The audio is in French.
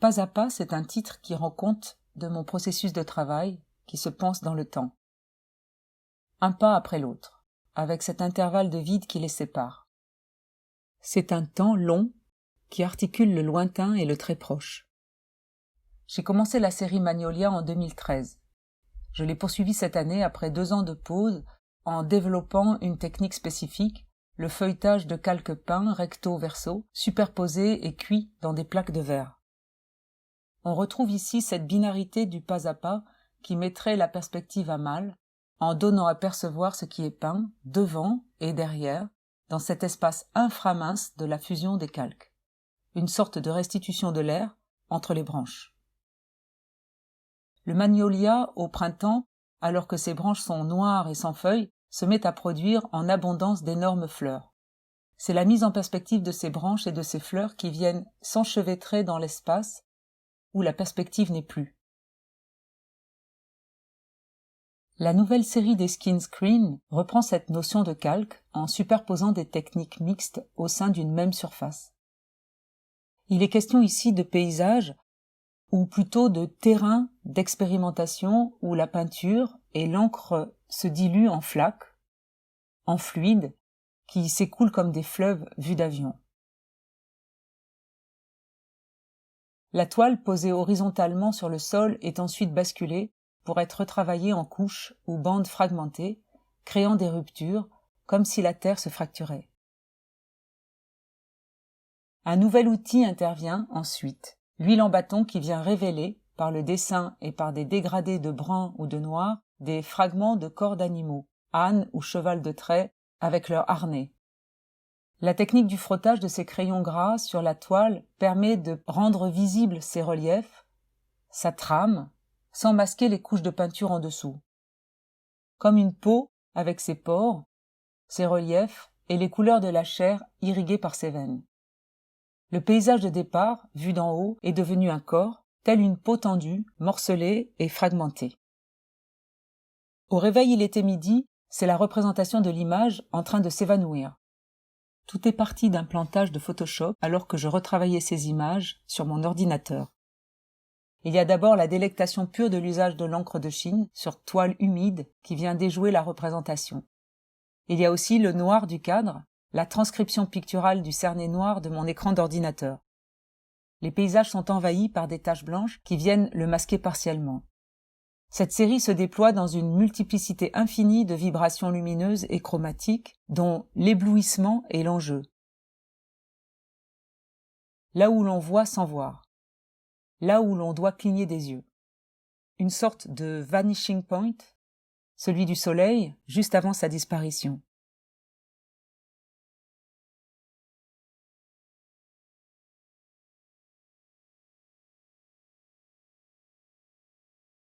Pas à pas, c'est un titre qui rend compte de mon processus de travail qui se pense dans le temps. Un pas après l'autre, avec cet intervalle de vide qui les sépare. C'est un temps long qui articule le lointain et le très proche. J'ai commencé la série Magnolia en 2013. Je l'ai poursuivie cette année après 2 ans de pause en développant une technique spécifique, le feuilletage de calque peint recto-verso, superposé et cuit dans des plaques de verre. On retrouve ici cette binarité du pas à pas qui mettrait la perspective à mal, en donnant à percevoir ce qui est peint devant et derrière, dans cet espace inframince de la fusion des calques. Une sorte de restitution de l'air entre les branches. Le magnolia, au printemps, alors que ses branches sont noires et sans feuilles, se met à produire en abondance d'énormes fleurs. C'est la mise en perspective de ces branches et de ces fleurs qui viennent s'enchevêtrer dans l'espace où la perspective n'est plus. La nouvelle série des Skin Screen reprend cette notion de calque en superposant des techniques mixtes au sein d'une même surface. Il est question ici de paysages, ou plutôt de terrain d'expérimentation où la peinture et l'encre se diluent en flaques, en fluides, qui s'écoulent comme des fleuves vus d'avion. La toile posée horizontalement sur le sol est ensuite basculée pour être retravaillée en couches ou bandes fragmentées, créant des ruptures, comme si la terre se fracturait. Un nouvel outil intervient ensuite, l'huile en bâton qui vient révéler, par le dessin et par des dégradés de brun ou de noir, des fragments de corps d'animaux, âne ou cheval de trait, avec leur harnais. La technique du frottage de ces crayons gras sur la toile permet de rendre visibles ces reliefs, sa trame, sans masquer les couches de peinture en dessous. Comme une peau avec ses pores, ses reliefs et les couleurs de la chair irriguées par ses veines. Le paysage de départ, vu d'en haut, est devenu un corps, tel une peau tendue, morcelée et fragmentée. Au réveil, il était midi, c'est la représentation de l'image en train de s'évanouir. Tout est parti d'un plantage de Photoshop alors que je retravaillais ces images sur mon ordinateur. Il y a d'abord la délectation pure de l'usage de l'encre de Chine sur toile humide qui vient déjouer la représentation. Il y a aussi le noir du cadre, la transcription picturale du cerné noir de mon écran d'ordinateur. Les paysages sont envahis par des taches blanches qui viennent le masquer partiellement. Cette série se déploie dans une multiplicité infinie de vibrations lumineuses et chromatiques dont l'éblouissement est l'enjeu. Là où l'on voit sans voir. Là où l'on doit cligner des yeux. Une sorte de vanishing point, celui du soleil juste avant sa disparition.